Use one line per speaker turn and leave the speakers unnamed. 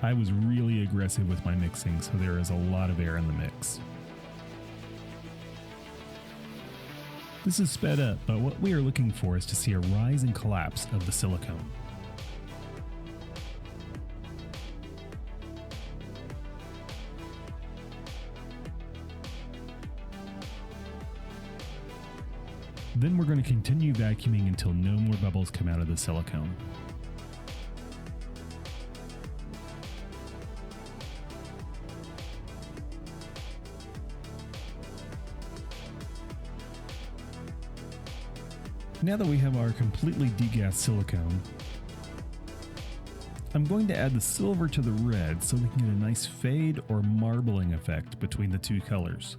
I was really aggressive with my mixing, so there is a lot of air in the mix. This is sped up, but what we are looking for is to see a rise and collapse of the silicone. Then we're going to continue vacuuming until no more bubbles come out of the silicone. Now that we have our completely degassed silicone, I'm going to add the silver to the red so we can get a nice fade or marbling effect between the two colors.